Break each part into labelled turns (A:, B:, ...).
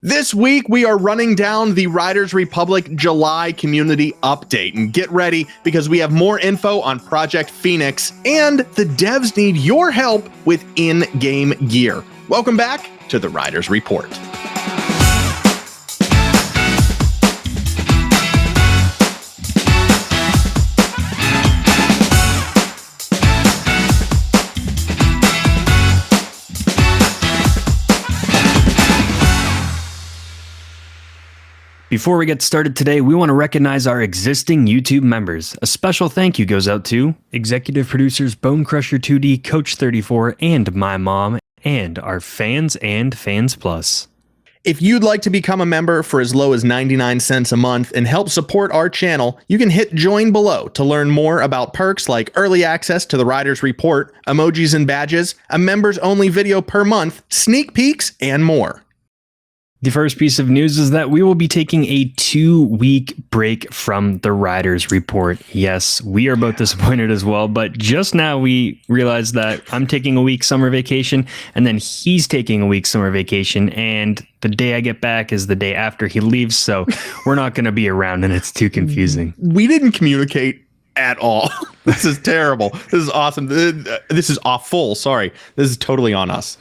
A: This week, we are running down the Riders Republic July community update. And get ready, because we have more info on Project Phoenix, and the devs need your help with in-game gear. Welcome back to the Riders Report.
B: Before we get started today, we want to recognize our existing YouTube members. A special thank you goes out to executive producers Bonecrusher 2D, Coach 34, and my mom, and our fans and Fans Plus.
A: If you'd like to become a member for as low as 99 cents a month and help support our channel, you can hit join below to learn more about perks like early access to the Riders Report, emojis and badges, a members only video per month, sneak peeks, and more.
B: The first piece of news is that we will be taking a 2-week break from the Riders Report. Yes, we are both disappointed as well, but just now we realized that I'm taking a week summer vacation and then he's taking a week summer vacation, and the day I get back is the day after he leaves, so we're not going to be around and it's too confusing.
A: We didn't communicate at all. This is terrible. This is awesome. This is awful. Sorry. This is totally on us.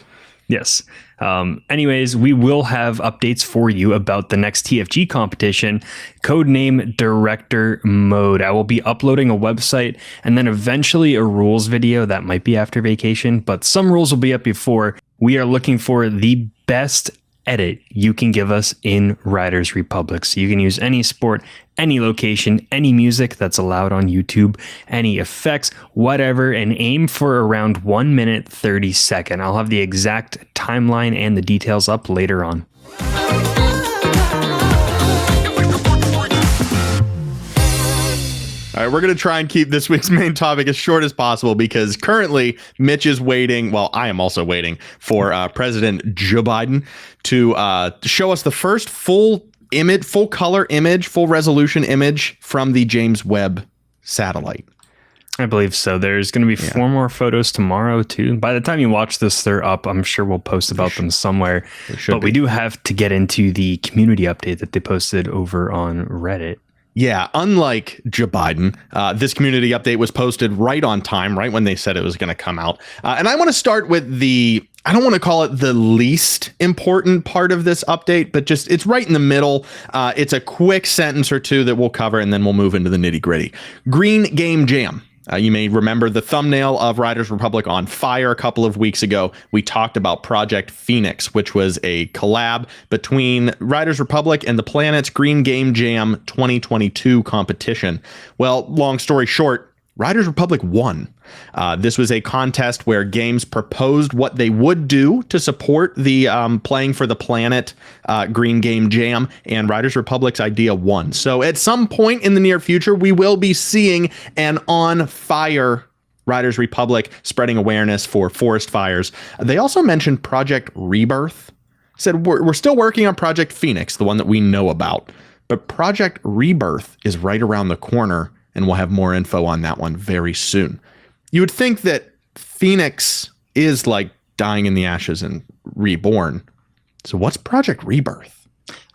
B: Yes. Anyways, we will have updates for you about the next TFG competition, codename Director Mode. I will be uploading a website and then eventually a rules video. That might be after vacation, but some rules will be up before. We are looking for the best edit you can give us in Riders Republic. So you can use any sport, any location, any music that's allowed on YouTube, any effects, whatever, and aim for around 1 minute 30 seconds. I'll have the exact timeline and the details up later on.
A: All right, we're going to try and keep this week's main topic as short as possible because currently Mitch is waiting. Well, I am also waiting for President Joe Biden to show us the first full color image, full resolution image from the James Webb satellite.
B: I believe so. There's going to be 4 more photos tomorrow, too. By the time you watch this, they're up. I'm sure we'll post about them somewhere. But we do have to get into the community update that they posted over on Reddit.
A: Yeah, unlike Joe Biden, this community update was posted right on time, right when they said it was going to come out. And I want to start with I don't want to call it the least important part of this update, but just it's right in the middle. It's a quick sentence or two that we'll cover, and then we'll move into the nitty gritty. Green Game Jam. You may remember the thumbnail of Riders Republic on Fire a couple of weeks ago. We talked about Project Phoenix, which was a collab between Riders Republic and the Planet's Green Game Jam 2022 competition. Well, long story short, Riders Republic won. This was a contest where games proposed what they would do to support the Playing for the Planet Green Game Jam, and Riders Republic's idea won. So at some point in the near future, we will be seeing an on fire Riders Republic spreading awareness for forest fires. They also mentioned Project Rebirth. Said we're still working on Project Phoenix, the one that we know about, but Project Rebirth is right around the corner, and we'll have more info on that one very soon. You would think that Phoenix is like dying in the ashes and reborn. So what's Project Rebirth?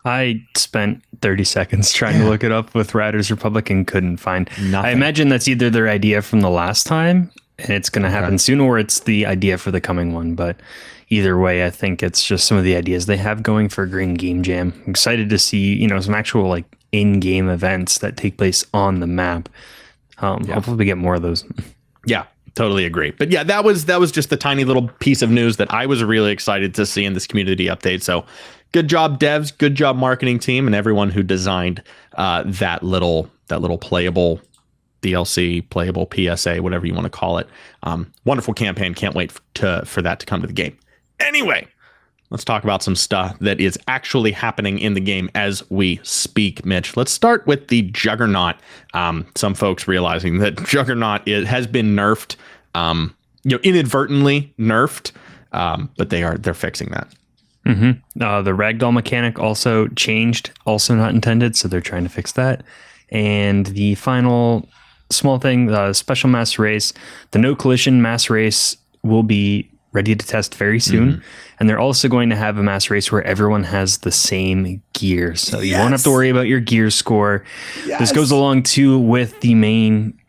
B: I spent 30 seconds trying to look it up with Riders Republic and couldn't find nothing. I imagine that's either their idea from the last time and it's going to happen soon, or it's the idea for the coming one. But either way, I think it's just some of the ideas they have going for Green Game Jam. I'm excited to see, some actual like in-game events that take place on the map. Hopefully we get more of those.
A: Yeah, totally agree. But yeah, that was just the tiny little piece of news that I was really excited to see in this community update. So good job, devs. Good job, marketing team, and everyone who designed that little playable DLC, playable PSA, whatever you want to call it. Wonderful campaign. Can't wait for that to come to the game. Anyway, let's talk about some stuff that is actually happening in the game as we speak, Mitch. Let's start with the Juggernaut. Some folks realizing that Juggernaut has been nerfed, inadvertently nerfed, but they're fixing that.
B: Mm-hmm. The ragdoll mechanic also changed, also not intended, so they're trying to fix that. And the final small thing, the special mass race, the no collision mass race will be ready to test very soon. And they're also going to have a mass race where everyone has the same gear. So you won't have to worry about your gear score. This goes along too with the main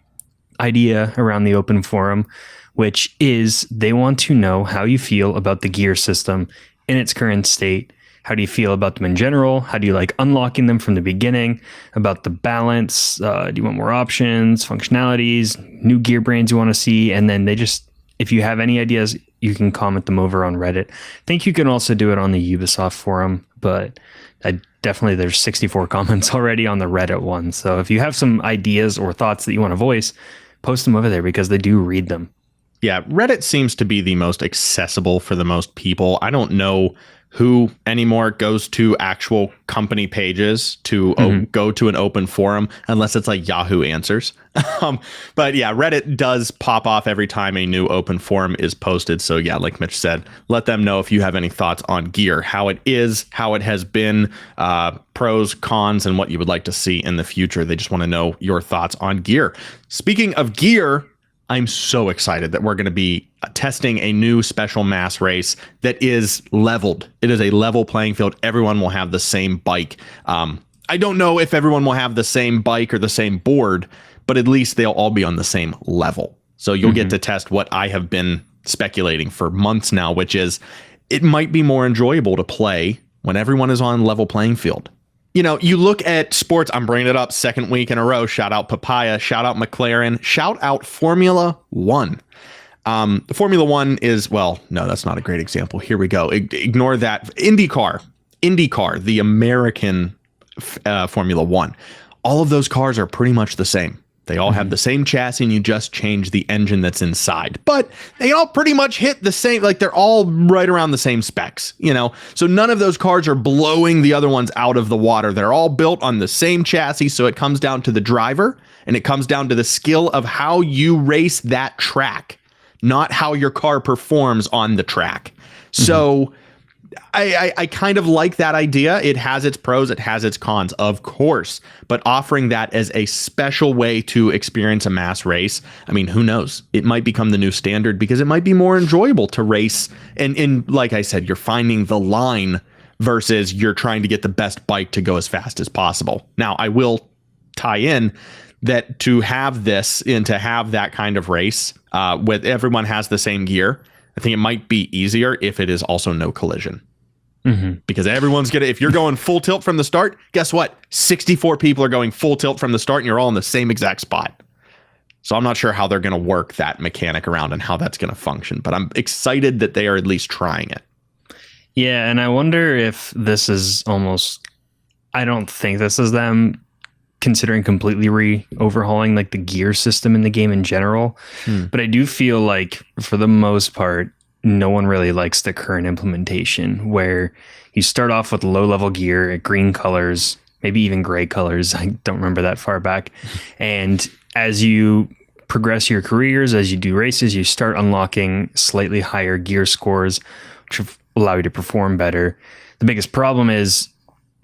B: idea around the open forum, which is they want to know how you feel about the gear system in its current state. How do you feel about them in general? How do you like unlocking them from the beginning? About the balance? Do you want more options, functionalities, new gear brands you want to see? And then if you have any ideas, you can comment them over on Reddit. I think you can also do it on the Ubisoft forum, but there's 64 comments already on the Reddit one. So if you have some ideas or thoughts that you want to voice, post them over there because they do read them.
A: Yeah, Reddit seems to be the most accessible for the most people. I don't know who anymore goes to actual company pages to go to an open forum unless it's like Yahoo Answers. But yeah, Reddit does pop off every time a new open forum is posted. So yeah, like Mitch said, let them know if you have any thoughts on gear, how it is, how it has been, pros, cons, and what you would like to see in the future. They just want to know your thoughts on gear. Speaking of gear, I'm so excited that we're going to be testing a new special mass race that is leveled. It is a level playing field. Everyone will have the same bike. I don't know if everyone will have the same bike or the same board, but at least they'll all be on the same level. So you'll get to test what I have been speculating for months now, which is it might be more enjoyable to play when everyone is on level playing field. You know, you look at sports, I'm bringing it up second week in a row. Shout out Papaya, shout out McLaren, shout out Formula One. Formula One is, well, no, that's not a great example. Here we go. Ignore that. IndyCar, the American Formula One. All of those cars are pretty much the same. They all have the same chassis and you just change the engine that's inside, but they all pretty much hit the same, like they're all right around the same specs, you know? So none of those cars are blowing the other ones out of the water. They're all built on the same chassis. So it comes down to the driver and it comes down to the skill of how you race that track, not how your car performs on the track. So I kind of like that idea. It has its pros, it has its cons, of course, but offering that as a special way to experience a mass race, I mean, who knows? It might become the new standard because it might be more enjoyable to race. And like I said, you're finding the line versus you're trying to get the best bike to go as fast as possible. Now, I will tie in that to have this and to have that kind of race with everyone has the same gear, I think it might be easier if it is also no collision. Because everyone's going to, if you're going full tilt from the start, guess what? 64 people are going full tilt from the start and you're all in the same exact spot. So I'm not sure how they're going to work that mechanic around and how that's going to function, but I'm excited that they are at least trying it.
B: Yeah, and I wonder if this is almost, I don't think this is them considering completely overhauling like the gear system in the game in general. But I do feel like for the most part, no one really likes the current implementation where you start off with low level gear at green colors, maybe even gray colors. I don't remember that far back. And as you progress your careers, as you do races, you start unlocking slightly higher gear scores, which allow you to perform better. The biggest problem is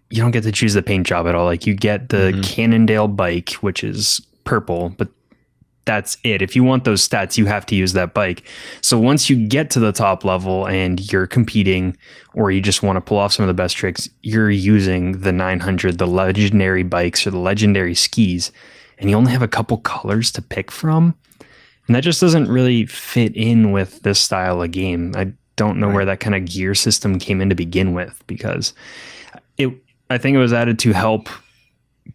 B: you don't get to choose the paint job at all. Like you get the Cannondale bike, which is purple, but that's it. If you want those stats, you have to use that bike. So once you get to the top level and you're competing or you just want to pull off some of the best tricks, you're using the 900, the legendary bikes or the legendary skis, and you only have a couple colors to pick from. And that just doesn't really fit in with this style of game. I don't know where that kind of gear system came in to begin with, because I think it was added to help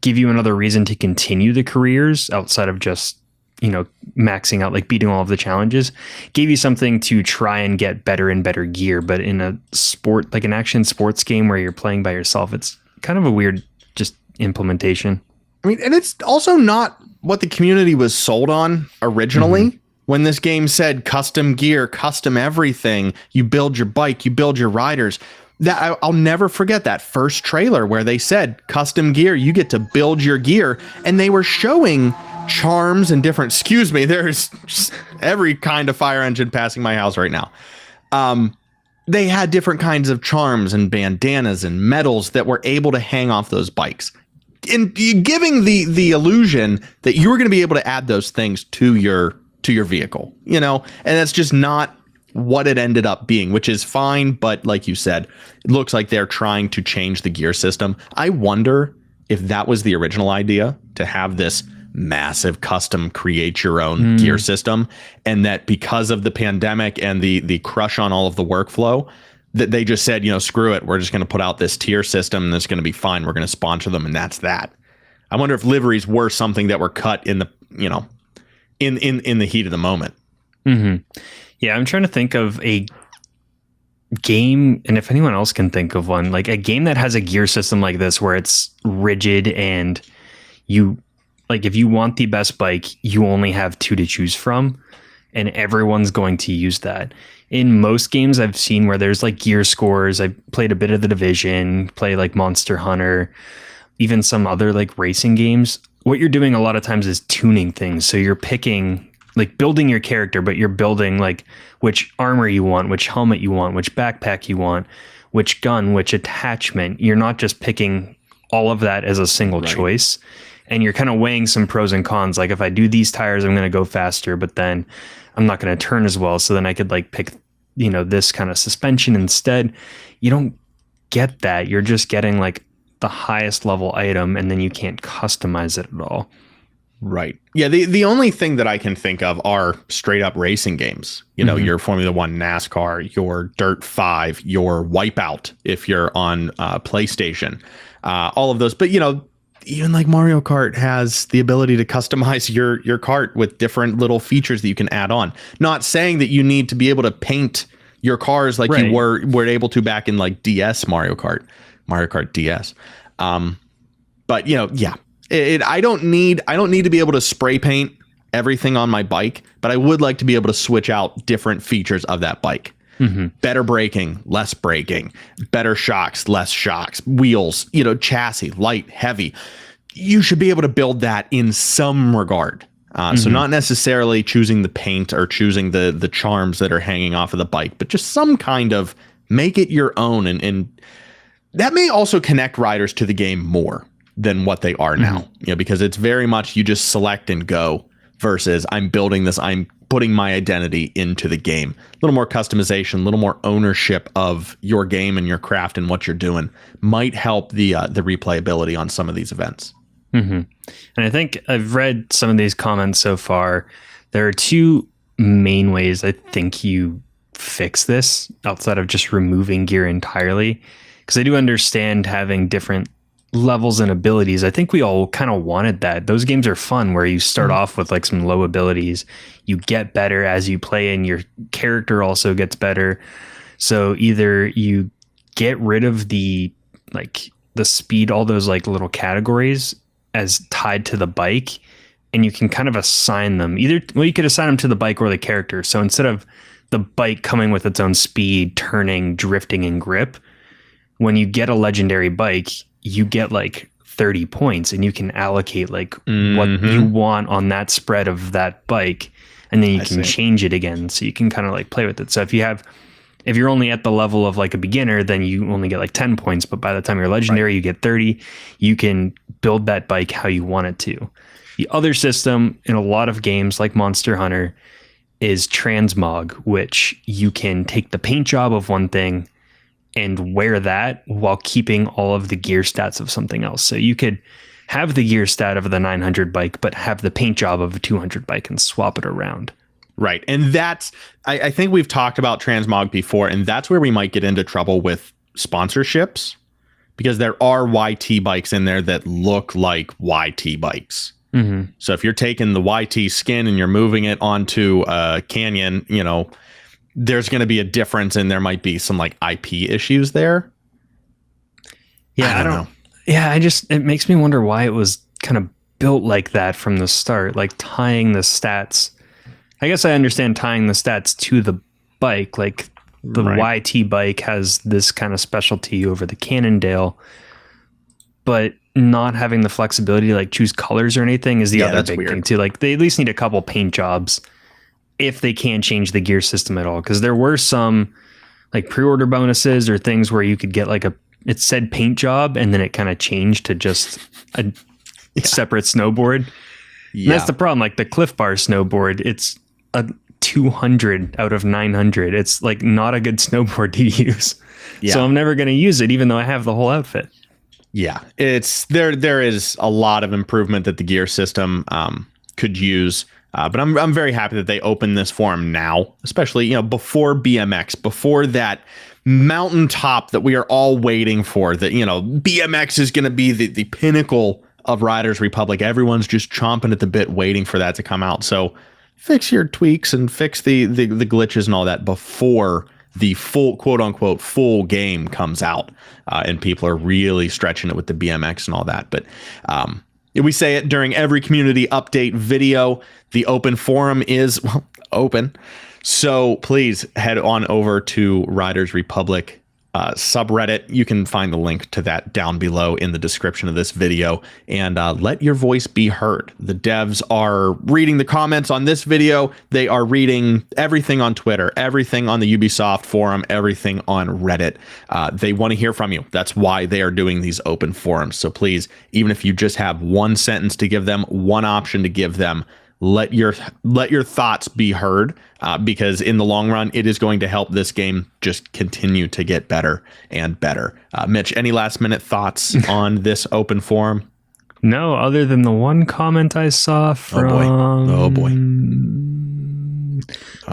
B: give you another reason to continue the careers outside of just, you know, maxing out, like beating all of the challenges. Gave you something to try and get better and better gear. But in a sport, like an action sports game where you're playing by yourself, it's kind of a weird just implementation.
A: I mean, and it's also not what the community was sold on originally. When this game said custom gear, custom everything, you build your bike, you build your riders. That I'll never forget that first trailer where they said custom gear, you get to build your gear, and they were showing charms and different, excuse me, there's just every kind of fire engine passing my house right now. They had different kinds of charms and bandanas and medals that were able to hang off those bikes, and giving the illusion that you were going to be able to add those things to your vehicle, you know, and that's just not what it ended up being, which is fine. But like you said, it looks like they're trying to change the gear system. I wonder if that was the original idea, to have this massive custom create your own gear system, and that because of the pandemic and the crush on all of the workflow, that they just said, screw it, we're just going to put out this tier system and it's going to be fine. We're going to sponsor them, and that's that. I wonder if liveries were something that were cut in the, in the heat of the moment.
B: Mm-hmm. Yeah, I'm trying to think of a game, and if anyone else can think of one, like a game that has a gear system like this where it's rigid and you, like, if you want the best bike, you only have two to choose from, and everyone's going to use that. In most games I've seen where there's like gear scores, I've played a bit of The Division, play like Monster Hunter, even some other like racing games. What you're doing a lot of times is tuning things. So you're picking, like, building your character, but you're building like which armor you want, which helmet you want, which backpack you want, which gun, which attachment. You're not just picking all of that as a single choice. And you're kind of weighing some pros and cons. Like, if I do these tires, I'm going to go faster, but then I'm not going to turn as well. So then I could like pick, this kind of suspension instead. You don't get that. You're just getting like the highest level item, and then you can't customize it at all.
A: Right. Yeah. The only thing that I can think of are straight up racing games. Your Formula One, NASCAR, your Dirt 5, your Wipeout, if you're on PlayStation, all of those. But, even like Mario Kart has the ability to customize your kart with different little features that you can add on. Not saying that you need to be able to paint your cars like you were able to back in like DS Mario Kart DS. But yeah. I don't need to be able to spray paint everything on my bike, but I would like to be able to switch out different features of that bike. Mm-hmm. Better braking, less braking, better shocks, less shocks, wheels, chassis, light, heavy. You should be able to build that in some regard. So not necessarily choosing the paint or choosing the charms that are hanging off of the bike, but just some kind of make it your own. And that may also connect riders to the game more than what they are now, because it's very much you just select and go versus I'm building this, I'm putting my identity into the game. A little more customization, a little more ownership of your game and your craft and what you're doing might help the replayability on some of these events.
B: Mm-hmm. And I think I've read some of these comments so far. There are two main ways I think you fix this outside of just removing gear entirely, because I do understand having different levels and abilities. I think we all kind of wanted that. Those games are fun where you start off with like some low abilities, you get better as you play, and your character also gets better. So either you get rid of the speed, all those like little categories as tied to the bike, and you can kind of assign them you could assign them to the bike or the character. So instead of the bike coming with its own speed, turning, drifting, and grip, when you get a legendary bike, you get like 30 points, and you can allocate like what you want on that spread of that bike, and then you can change it again. So you can kind of like play with it. So if you're only at the level of like a beginner, then you only get like 10 points, but by the time you're legendary, you get 30. You can build that bike how you want it to. The other system in a lot of games like Monster Hunter is transmog, which you can take the paint job of one thing and wear that while keeping all of the gear stats of something else. So you could have the gear stat of the 900 bike, but have the paint job of a 200 bike and swap it around.
A: Right. And that's, I think we've talked about transmog before, and that's where we might get into trouble with sponsorships, because there are YT bikes in there that look like YT bikes. Mm-hmm. So if you're taking the YT skin and you're moving it onto a Canyon, there's going to be a difference, and there might be some like IP issues there.
B: Yeah, I don't know. Yeah, it makes me wonder why it was kind of built like that from the start, like tying the stats. I guess I understand tying the stats to the bike, like the YT bike has this kind of specialty over the Cannondale, but not having the flexibility to like choose colors or anything is the other big thing too. Like they at least need a couple paint jobs if they can't change the gear system at all. Because there were some like pre-order bonuses or things where you could get like it said paint job, and then it kind of changed to just a separate snowboard. Yeah. And that's the problem. Like the Cliff Bar snowboard, it's a 200 out of 900. It's like not a good snowboard to use.
A: Yeah.
B: So I'm never going to use it, even though I have the whole outfit.
A: Yeah, it's there is a lot of improvement that the gear system could use. But I'm very happy that they opened this forum now, especially, before BMX, before that mountaintop that we are all waiting for, that, BMX is going to be the pinnacle of Riders Republic. Everyone's just chomping at the bit waiting for that to come out. So fix your tweaks and fix the glitches and all that before the full, quote unquote, full game comes out. And people are really stretching it with the BMX and all that. But we say it during every community update video. The open forum is open. So please head on over to Riders Republic subreddit. You can find the link to that down below in the description of this video, and let your voice be heard. The devs are reading the comments on this video. They are reading everything on Twitter, everything on the Ubisoft forum, everything on Reddit. They want to hear from you. That's why they are doing these open forums. So please, even if you just have one sentence to give them, one option to give them, let your thoughts be heard, because in the long run, it is going to help this game just continue to get better and better. Mitch, any last minute thoughts on this open forum?
B: No, other than the one comment I saw from...
A: Oh boy.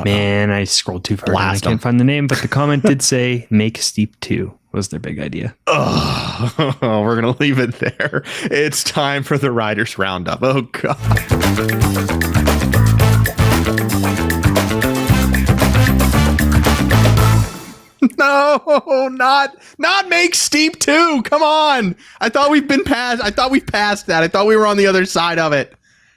B: Man, I scrolled too far. I can't find the name, but the comment did say, make Steep 2 was their big idea.
A: Oh, we're going to leave it there. It's time for the Riders Roundup. Oh, God. No, not make Steep 2. Come on. I thought we passed that. I thought we were on the other side of it.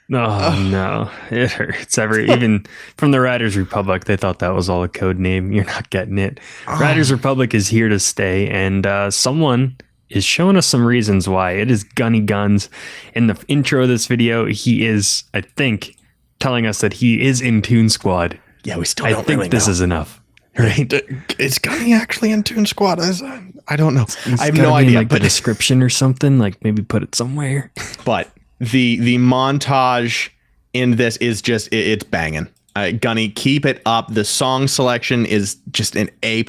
B: No, it hurts. Even from the Riders Republic, they thought that was all a code name. You're not getting it. Riders Republic is here to stay, and someone is showing us some reasons why. It is Gunny Guns. In the intro of this video, he is, I think, telling us that he is in Toon Squad.
A: Yeah, we still don't
B: really know. I think this is enough. Right?
A: Is Gunny actually in Toon Squad? I don't know. I have no idea.
B: Like the description or something, like maybe put it somewhere.
A: But the montage in this is just, it's banging. Gunny, keep it up. The song selection is just an A+,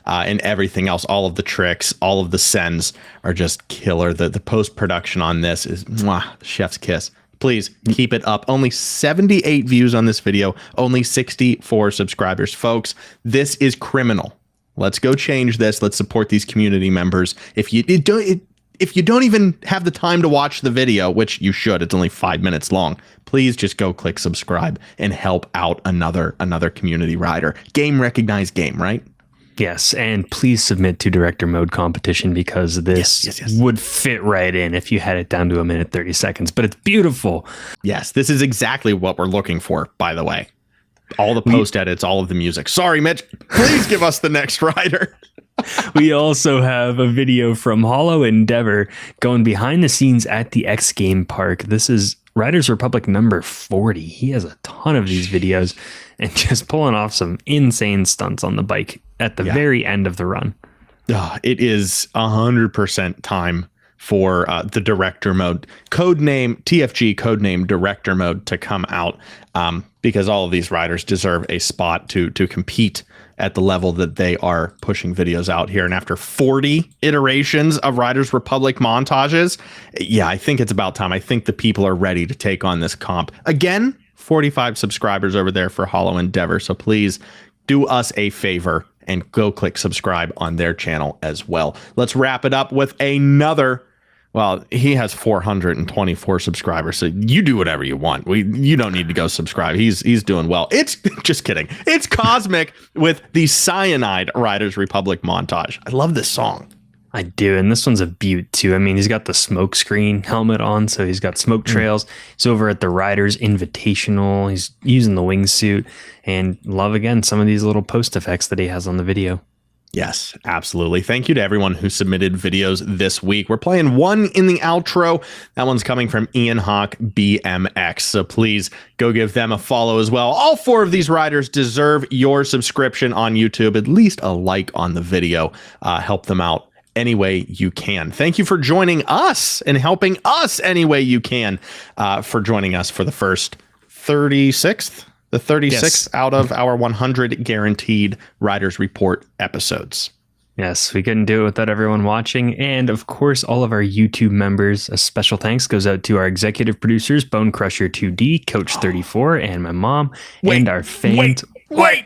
A: and everything else, all of the tricks, all of the sends are just killer. The post-production on this is chef's kiss. Please keep it up. Only 78 views on this video, only 64 subscribers. Folks, this is criminal. Let's go change this. Let's support these community members. If you don't even have the time to watch the video, which you should, it's only 5 minutes long, please just go click subscribe and help out another community rider. Game recognized game, right?
B: Yes, and please submit to Director Mode competition, because this would fit right in if you had it down to 1 minute 30 seconds. But it's beautiful.
A: Yes, this is exactly what we're looking for, by the way. All the post edits, all of the music. Sorry, Mitch. Please give us the next rider.
B: We also have a video from Hollow Endeavor going behind the scenes at the X Game Park. This is Riders Republic number 40. He has a ton of these videos and just pulling off some insane stunts on the bike at the very end of the run.
A: It is 100% time for the Director Mode codename TFG codename Director Mode to come out, because all of these riders deserve a spot to compete at the level that they are pushing videos out here. And after 40 iterations of Riders Republic montages, I think it's about time. I think the people are ready to take on this comp. Again, 45 subscribers over there for Hollow Endeavor. So please do us a favor and go click subscribe on their channel as well. Let's wrap it up with another. Well, he has 424 subscribers, so you do whatever you want. You don't need to go subscribe. He's doing well. It's just kidding. It's Cosmic with the Cyanide Riders Republic montage. I love this song.
B: I do, and this one's a beaut too. I mean, he's got the smoke screen helmet on, so he's got smoke trails. He's over at the Riders Invitational. He's using the wingsuit, and love again some of these little post effects that he has on the video.
A: Yes, absolutely. Thank you to everyone who submitted videos this week. We're playing one in the outro. That one's coming from Ian Hawk BMX. So please go give them a follow as well. All 4 of these riders deserve your subscription on YouTube, at least a like on the video. Help them out any way you can. Thank you for joining us and helping us any way you can, for joining us for the first 36th The 36th
B: Yes.
A: out of our 100 guaranteed Riders Report episodes.
B: Yes, we couldn't do it without everyone watching. And of course, all of our YouTube members. A special thanks goes out to our executive producers, Bone Crusher 2D, Coach 34, and my mom, and our fans.
A: Wait!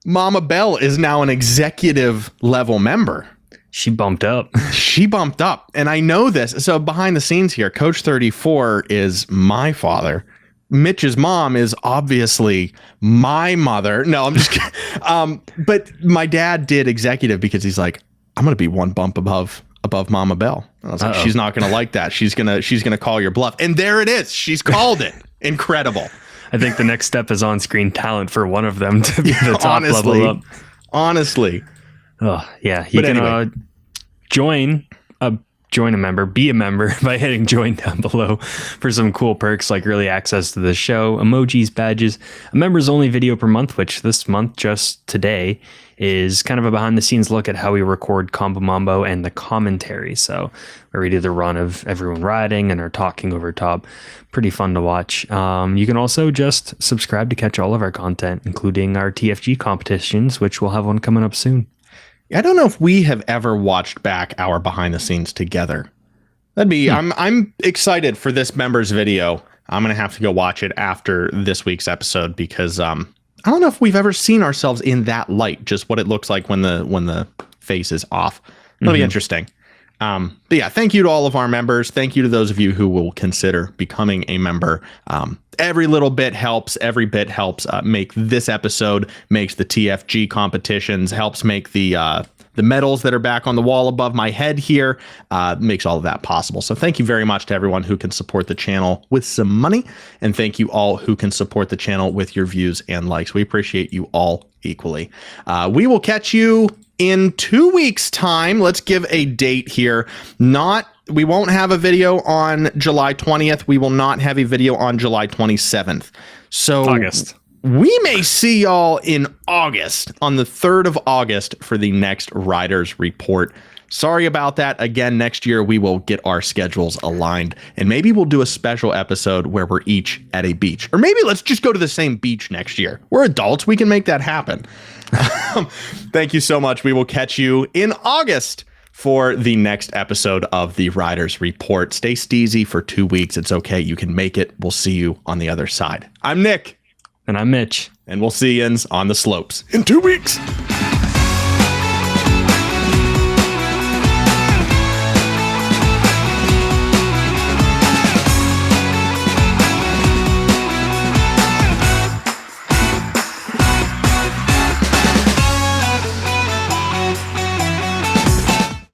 A: Mama Bell is now an executive level member.
B: She bumped up.
A: She bumped up. And I know this. So behind the scenes here, Coach 34 is my father. Mitch's mom is obviously my mother. No, I'm just kidding. But my dad did executive because he's like, I'm going to be one bump above Mama Bell. And I was like, she's not going to like that. She's going to call your bluff. And there it is. She's called it. Incredible.
B: I think the next step is on-screen talent for one of them to be the top level up.
A: Honestly.
B: Oh, yeah. You can anyway. Join a member, be a member by hitting join down below for some cool perks like early access to the show, emojis, badges, a members only video per month, which this month, just today, is kind of a behind the scenes look at how we record Combo Mambo and the commentary. So where we do the run of everyone riding and are talking over top. Pretty fun to watch. You can also just subscribe to catch all of our content, including our TFG competitions, which we'll have one coming up soon.
A: I don't know if we have ever watched back our behind the scenes together. That'd be, I'm excited for this members video. I'm going to have to go watch it after this week's episode because I don't know if we've ever seen ourselves in that light, just what it looks like when the face is off. It'll be interesting. But yeah, thank you to all of our members. Thank you to those of you who will consider becoming a member. Every little bit helps. Every bit helps make this episode, makes the TFG competitions, helps make the medals that are back on the wall above my head here, makes all of that possible. So thank you very much to everyone who can support the channel with some money. And thank you all who can support the channel with your views and likes. We appreciate you all equally. We will catch you in 2 weeks' time. Let's give a date here. We won't have a video on July 20th. We will not have a video on July 27th. So
B: August.
A: We may see y'all in August, on the 3rd of August for the next Riders Report. Sorry about that. Again, next year we will get our schedules aligned and maybe we'll do a special episode where we're each at a beach. Or maybe let's just go to the same beach next year. We're adults. We can make that happen. Thank you so much. We will catch you in August for the next episode of the Riders Report. Stay steezy for 2 weeks. It's okay. You can make it. We'll see you on the other side. I'm Nick.
B: And I'm Mitch.
A: And we'll see you on the slopes in 2 weeks.